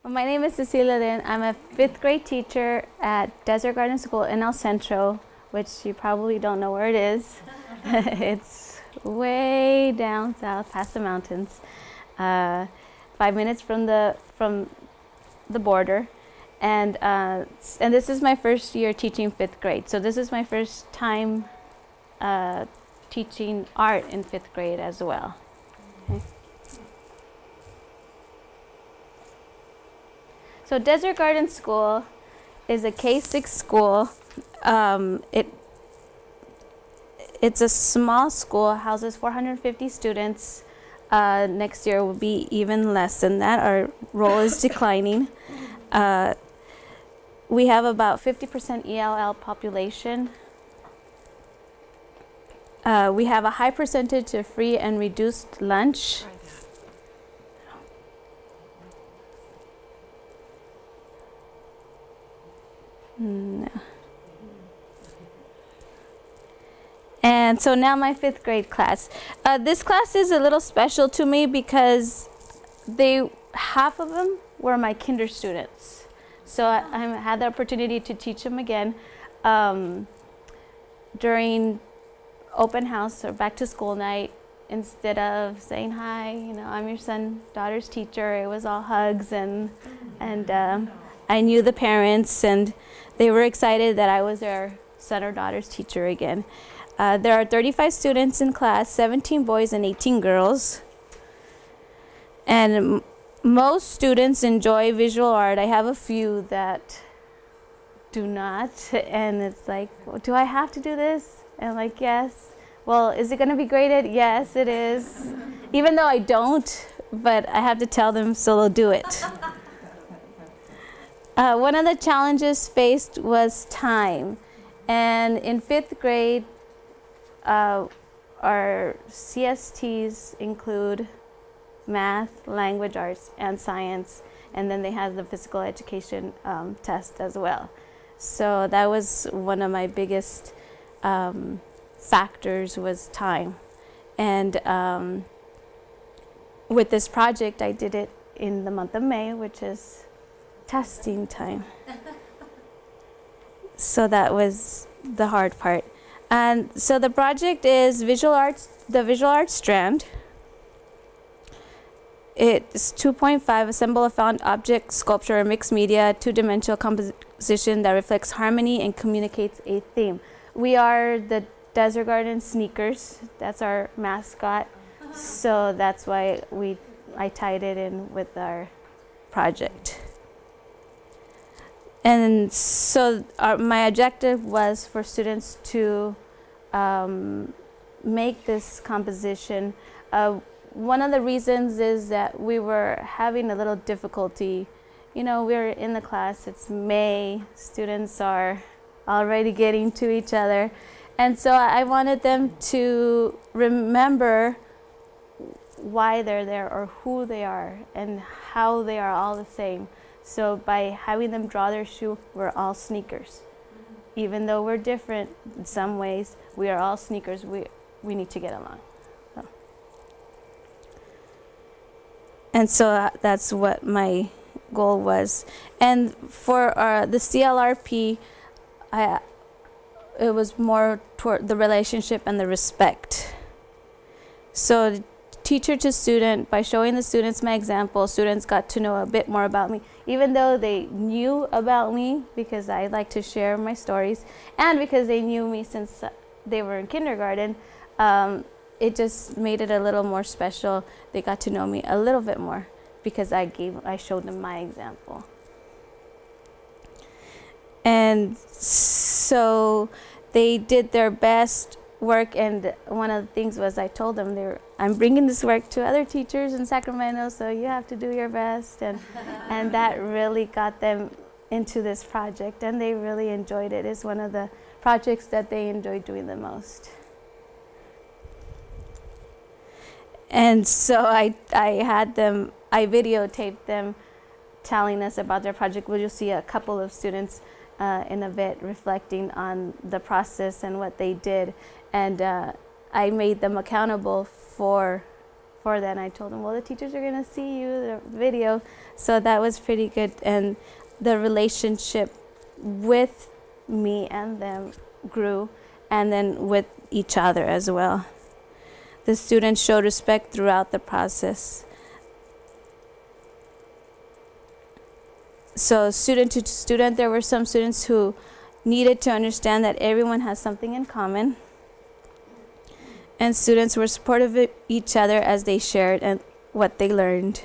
My name is Cecilia, Lynn. I'm a 5th grade teacher at Desert Garden School in El Centro, which you probably don't know where it is. It's way down south, past the mountains, 5 minutes from the border. And this is my first year teaching 5th grade. So this is my first time teaching art in 5th grade as well. Okay. So Desert Garden School is a K-6 school. It's a small school, houses 450 students. Next year will be even less than that. Our role is declining. We have about 50% ELL population. We have a high percentage of free and reduced lunch. No. And so now my 5th grade class. This class is a little special to me because half of them were my kinder students. So I had the opportunity to teach them again during open house or back to school night. Instead of saying, hi, I'm your daughter's teacher, it was all hugs and I knew the parents and they were excited that I was their son or daughter's teacher again. There are 35 students in class, 17 boys and 18 girls. And most students enjoy visual art. I have a few that do not. And it's like, well, do I have to do this? And I'm like, yes. Well, is it going to be graded? Yes, it is. Even though I don't, but I have to tell them so they'll do it. One of the challenges faced was time. And in 5th grade, our CSTs include math, language arts, and science. And then they have the physical education test as well. So that was one of my biggest factors was time. And with this project, I did it in the month of May, which is testing time. So that was the hard part. And so the project is visual arts, the visual arts strand. It's 2.5, assemble a found object, sculpture, or mixed media, two-dimensional composition that reflects harmony and communicates a theme. We are the Desert Garden Sneakers. That's our mascot. So that's why I tied it in with our project. And so my objective was for students to make this composition. One of the reasons is that we were having a little difficulty. We're in the class, it's May, students are already getting to each other. And so I wanted them to remember why they're there or who they are and how they are all the same. So by having them draw their shoe, we're all sneakers. Even though we're different in some ways, we are all sneakers. We need to get along. So. And so that's what my goal was. And for the CLRP, it was more toward the relationship and the respect. So teacher to student, by showing the students my example, students got to know a bit more about me, even though they knew about me because I like to share my stories, and because they knew me since they were in kindergarten. It just made it a little more special. They got to know me a little bit more because I showed them my example. And so they did their best work, and one of the things was I told them I'm bringing this work to other teachers in Sacramento, so you have to do your best, and that really got them into this project, and they really enjoyed it. It's one of the projects that they enjoyed doing the most. And so I videotaped them telling us about their project. Well, you'll see a couple of students in a bit reflecting on the process and what they did. And I made them accountable for for that. And I told them, well, the teachers are going to see you, the video. So that was pretty good. And the relationship with me and them grew, and then with each other as well. The students showed respect throughout the process. So student to student, there were some students who needed to understand that everyone has something in common. And students were supportive of each other as they shared and what they learned.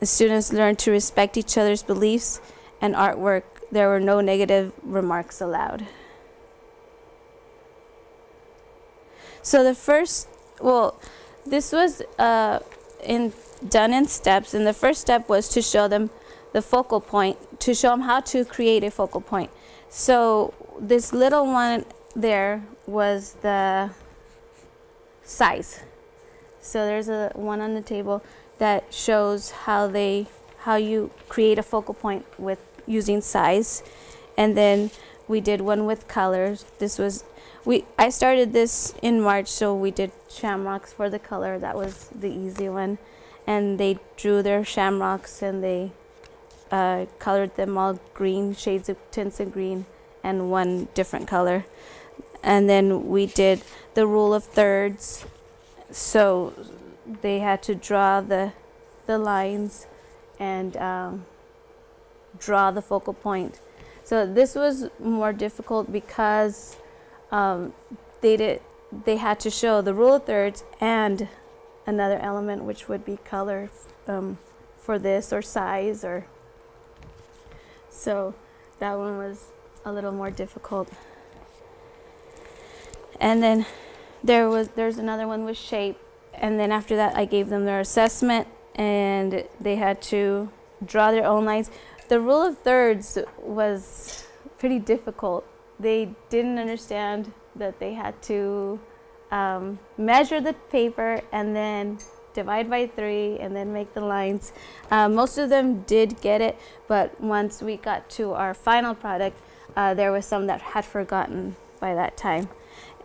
The students learned to respect each other's beliefs and artwork. There were no negative remarks allowed. So the first, well, this was done in steps, and the first step was to show them the focal point, to show them how to create a focal point. So this little one there was the size. So there's a one on the table that shows how you create a focal point with using size. And then we did one with colors. This was, I started this in March, so we did shamrocks for the color. That was the easy one. And they drew their shamrocks, and they colored them all green, shades of tints of green, and one different color. And then we did the rule of thirds. So they had to draw the lines and draw the focal point. So this was more difficult because they had to show the rule of thirds and another element, which would be color for this, or size, or so that one was a little more difficult. And then there's another one with shape, and then after that I gave them their assessment, and they had to draw their own lines. The rule of thirds was pretty difficult. They didn't understand that they had to measure the paper and then divide by 3 and then make the lines. Most of them did get it, but once we got to our final product, there was some that had forgotten by that time.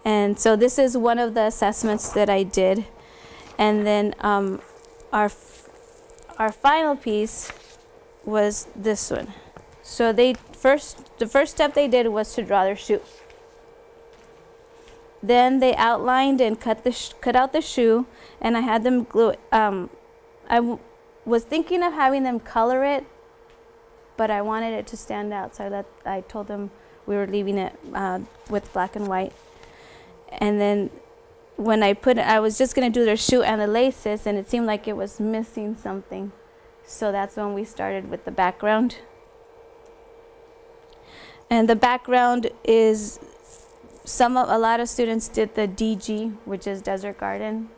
And so this is one of the assessments that I did. And then our final piece was this one. So the first step they did was to draw their shoe. Then they outlined and cut out the shoe, and I had them glue it. I was thinking of having them color it, but I wanted it to stand out, so I told them we were leaving it with black and white. And then when I was just going to do their shoe and the laces, and it seemed like it was missing something. So that's when we started with the background. And the background is a lot of students did the DG, which is Desert Garden.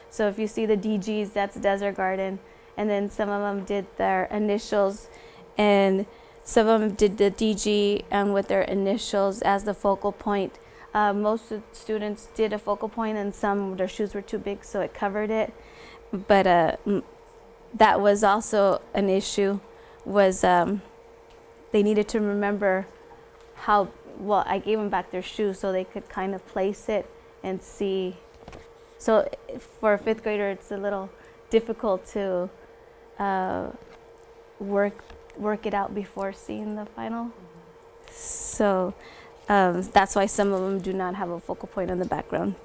So if you see the DGs, that's Desert Garden. And then some of them did their initials, and some of them did the DG with their initials as the focal point. Most of the students did a focal point, and some, their shoes were too big, so it covered it. But that was also an issue, was they needed to remember how, well, I gave them back their shoes so they could kind of place it and see. So for a 5th grader, it's a little difficult to work it out before seeing the final. So that's why some of them do not have a focal point in the background.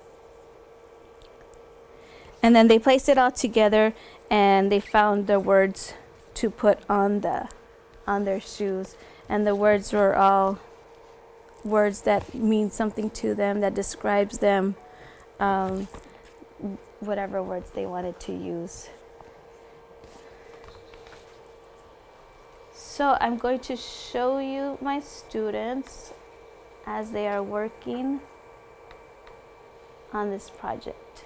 And then they placed it all together, and they found the words to put on their shoes. And the words were all words that mean something to them, that describes them, whatever words they wanted to use. So I'm going to show you my students as they are working on this project.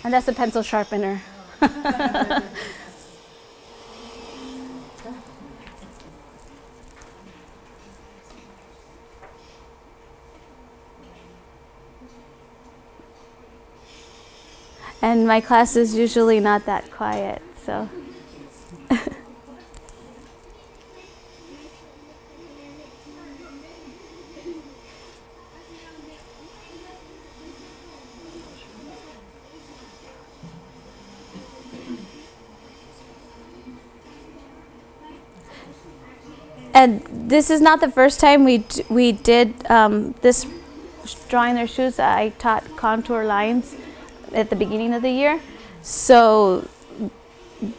And that's a pencil sharpener. And my class is usually not that quiet, so. And this is not the first time we did this drawing their shoes. I taught contour lines at the beginning of the year. So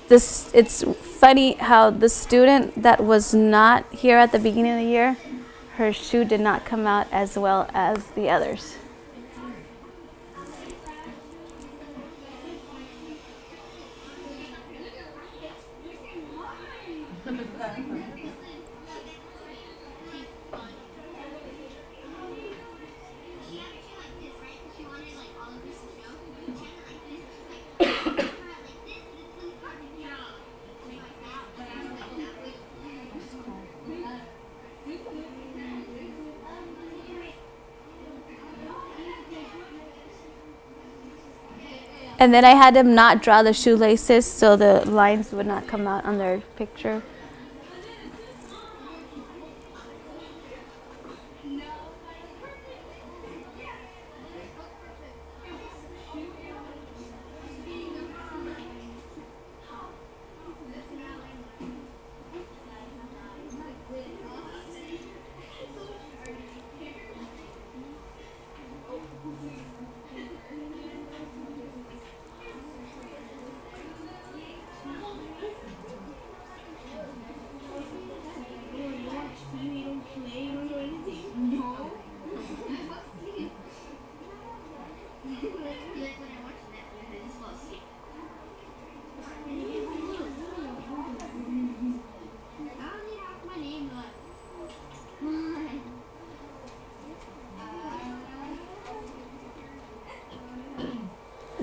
it's funny how the student that was not here at the beginning of the year, her shoe did not come out as well as the others. And then I had them not draw the shoelaces so the lines would not come out on their picture.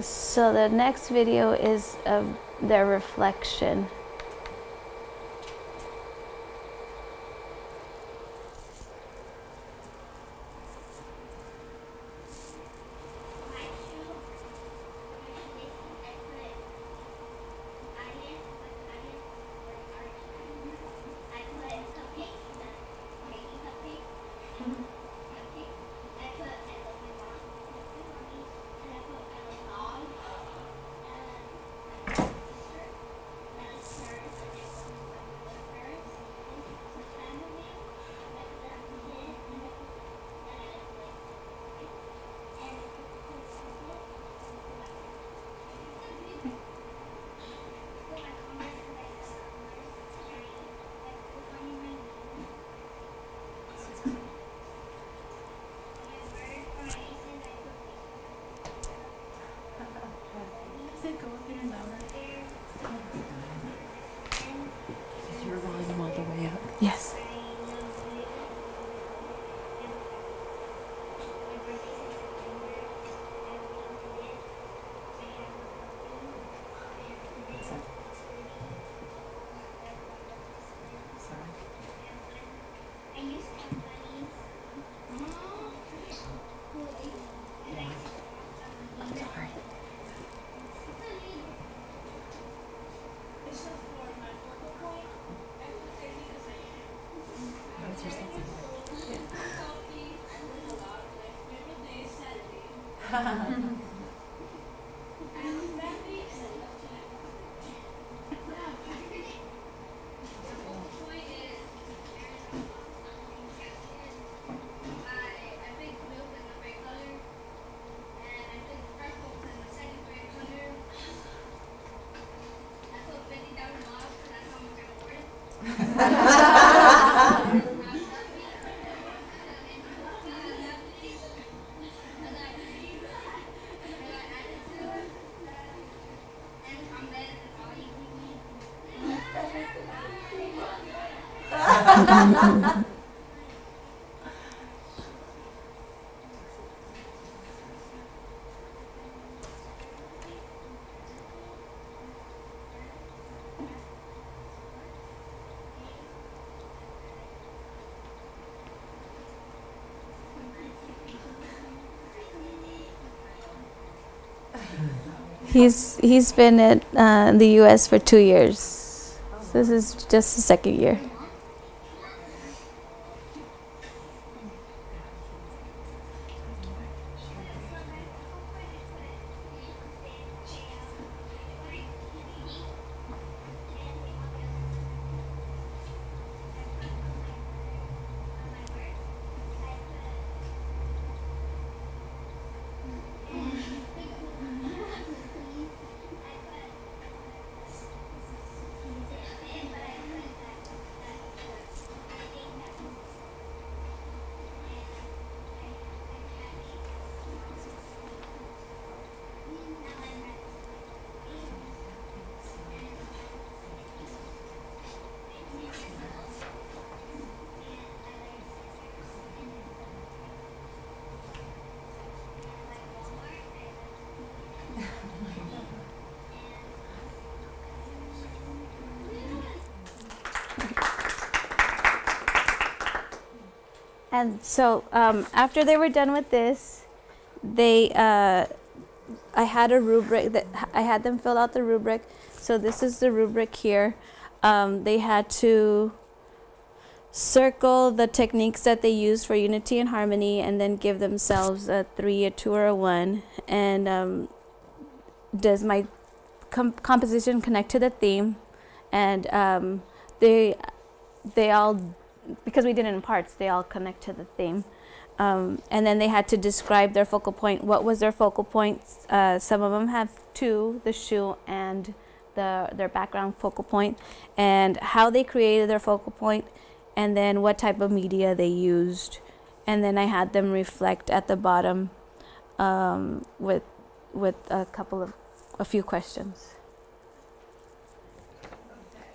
So the next video is of their reflection. Yes. He's been in the U.S. for 2 years. So this is just the second year. And so after they were done with this, I had a rubric that I had them fill out the rubric. So this is the rubric here. They had to circle the techniques that they use for unity and harmony, and then give themselves a 3, a 2, or a 1. And does my composition connect to the theme? And they all, because we did it in parts, they all connect to the theme. And then they had to describe their focal point. What was their focal points? Some of them have 2, the shoe and their background focal point, and how they created their focal point, and then what type of media they used. And then I had them reflect at the bottom with a few questions. Okay.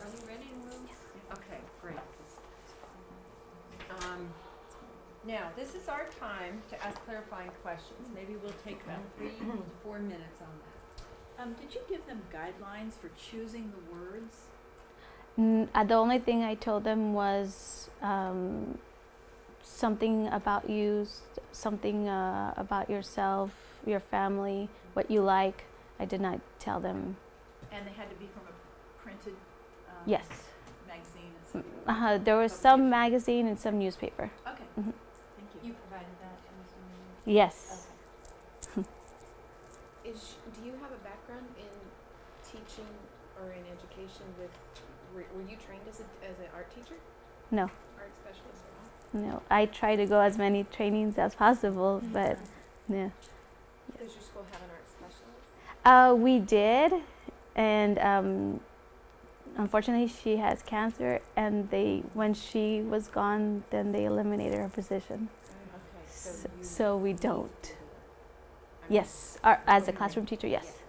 Are we ready to move? Okay, great. Now, this is our time to ask clarifying questions. Maybe we'll take about 3 to 4 minutes on that. Did you give them guidelines for choosing the words? The only thing I told them was something about you, something about yourself, your family, what you like. I did not tell them. And they had to be from a printed Yes. magazine and something? There was some magazine and some newspaper. Okay. Mm-hmm. Thank you. You provided that? Yes. Okay. Do you have a background in teaching or in education with, were you trained as an art teacher? No. Art specialist at all? No. I try to go as many trainings as possible, but yeah. Does your school have an art specialist? We did, and unfortunately she has cancer, and when she was gone, then they eliminated her position. Okay, So we don't. Yes, as a classroom teacher, yes.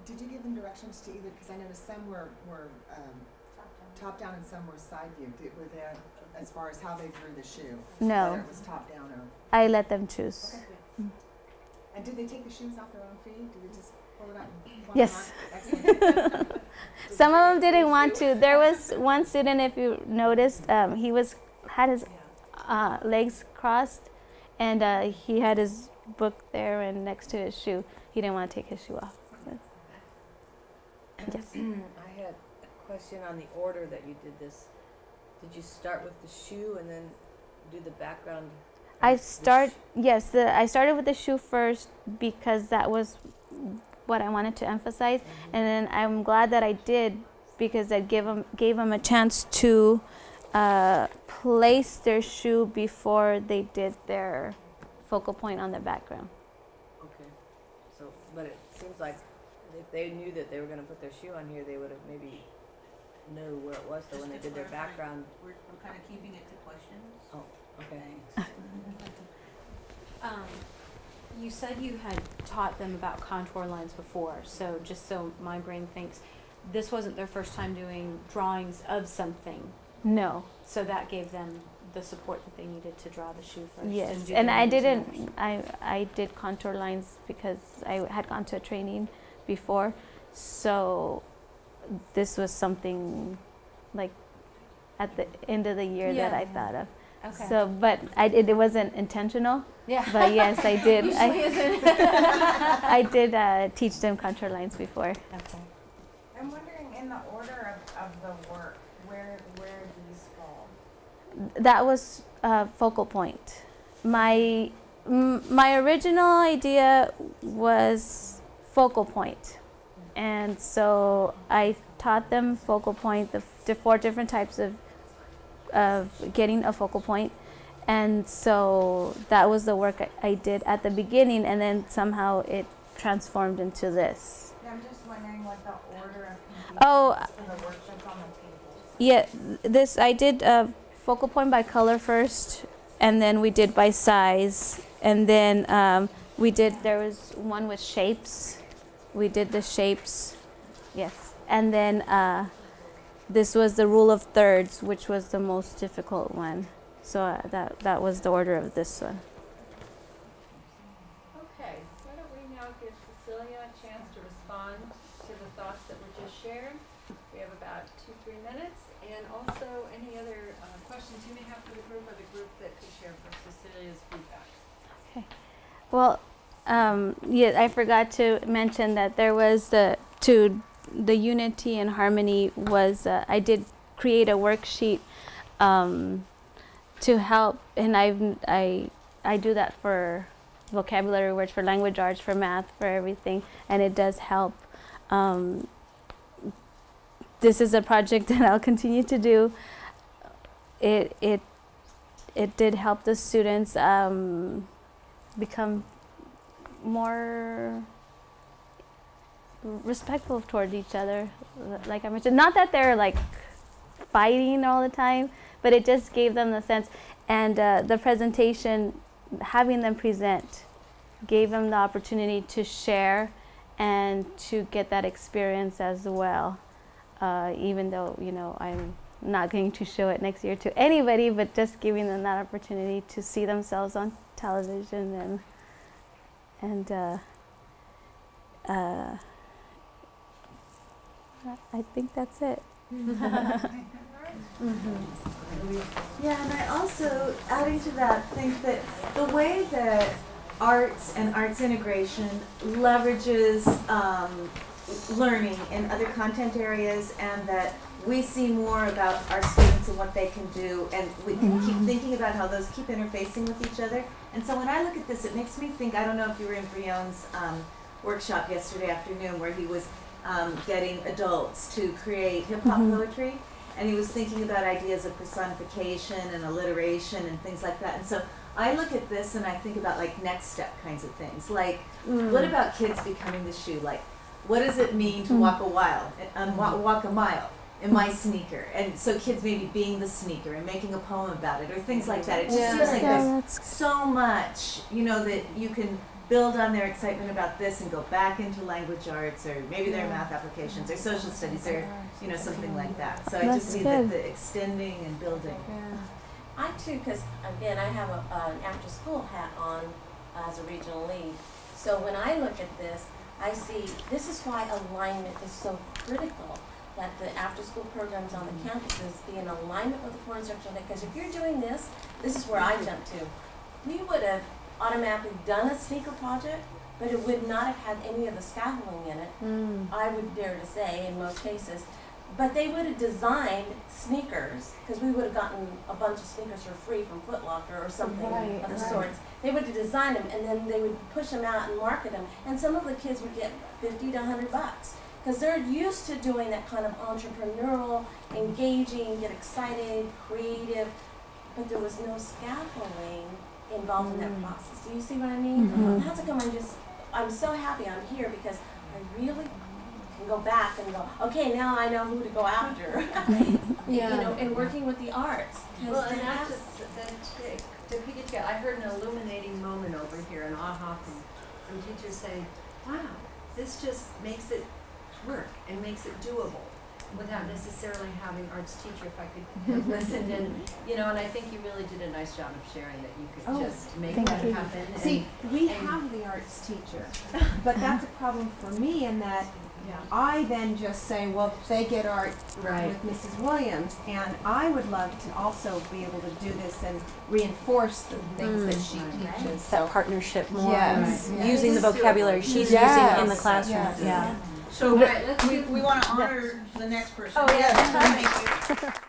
Did you give them directions to either, because I noticed some were top down and some were side view. Were they, as far as how they drew the shoe? No. Whether it was top down or... I let them choose. Okay. And did they take the shoes off their own feet? Did they just pull it out and plug Yes. them on? Excellent. Some of them didn't want to. There was one student, if you noticed, he had his legs crossed, and he had his book there and next to his shoe. He didn't want to take his shoe off. Yes. I had a question on the order that you did this. Did you start with the shoe and then do the background? I started with the shoe first because that was what I wanted to emphasize, and then I'm glad that I did, because that gave them a chance to place their shoe before they did their focal point on the background. Okay. So, but it seems like if they knew that they were going to put their shoe on here, they would have maybe knew where it was. So when they did their background, We're kind of keeping it to questions. oh, okay. You said you had taught them about contour lines before, so just so my brain thinks, this wasn't their first time doing drawings of something, No. so that gave them the support that they needed to draw the shoe first. Yes, do and their I names and didn't. I did contour lines because I had gone to a training before, so this was something like at the end of the year that I thought of. Okay. So, but it wasn't intentional. Yeah. But yes, I did. Usually isn't. I did teach them contour lines before. Okay. I'm wondering, in the order of the work, where these fall? That was focal point. My original idea was focal point, and so I taught them focal point, the 4 different types of getting a focal point, and so that was the work I did at the beginning, and then somehow it transformed into this. Yeah, I'm just wondering what the order of completion Oh, is for the work that's on the table. yeah, this I did focal point by color first, and then we did by size, and then there was one with shapes. We did the shapes, yes, and then this was the rule of thirds, which was the most difficult one. So that was the order of this one. Okay, why don't we now give Cecilia a chance to respond to the thoughts that were just shared? We have about 2-3 minutes, and also any other questions you may have for the group, or the group that could share for Cecilia's feedback. Okay. Well, yeah, I forgot to mention that there was the unity and harmony was I did create a worksheet to help, and I do that for vocabulary words, for language arts, for math, for everything, and it does help. This is a project that I'll continue to do. It did help the students become more respectful toward each other, like I mentioned. Not that they're like fighting all the time, but it just gave them the sense. And the presentation, having them present, gave them the opportunity to share and to get that experience as well. Even though, you know, I'm not going to show it next year to anybody, but just giving them that opportunity to see themselves on television and I think that's it. Yeah, and I also, adding to that, think that the way that arts and arts integration leverages learning in other content areas, and that we see more about our students and what they can do, and we keep thinking about how those keep interfacing with each other. And so when I look at this, it makes me think, I don't know if you were in Brion's workshop yesterday afternoon, where he was getting adults to create hip-hop poetry, and he was thinking about ideas of personification and alliteration and things like that. And so I look at this and I think about like next step kinds of things, like what about kids becoming the shoe? Like, what does it mean to walk a mile in my sneaker? And so kids maybe being the sneaker and making a poem about it, or things like that. It just seems like there's so much, you know, that you can build on their excitement about this and go back into language arts, or maybe their math applications, or social studies, or, you know, something like that. So I just see that the extending and building. I too, because again, I have an after-school hat on as a regional lead. So when I look at this, I see this is why alignment is so critical, that the after-school programs on the campuses be in alignment with the core instructional day. Because if you're doing this, this is where I jump to. We would have automatically done a sneaker project, but it would not have had any of the scaffolding in it, I would dare to say, in most cases. But they would have designed sneakers, because we would have gotten a bunch of sneakers for free from Foot Locker or something of the sorts. They would have designed them, and then they would push them out and market them. And some of the kids would get $50 to $100, because they're used to doing that kind of entrepreneurial, engaging, get excited, creative, but there was no scaffolding involved in that process. Do you see what I mean? That's how come I'm so happy I'm here, because I really can go back and go, okay, now I know who to go after. You know, and working with the arts. Well, and that's just, to piggyback, I heard an illuminating moment over here, an aha from teachers saying, wow, this just makes it work and makes it doable, without necessarily having arts teacher, if I could have listened. And, you know, and I think you really did a nice job of sharing that you could just make that happen. See, we have the arts teacher, but that's a problem for me in that I then just say, well, they get art with Mrs. Williams, and I would love to also be able to do this and reinforce the things that she teaches. That partnership more, Yes. using the vocabulary she's using in the classroom. So we want to honor the next person. Oh, yeah. Thank you.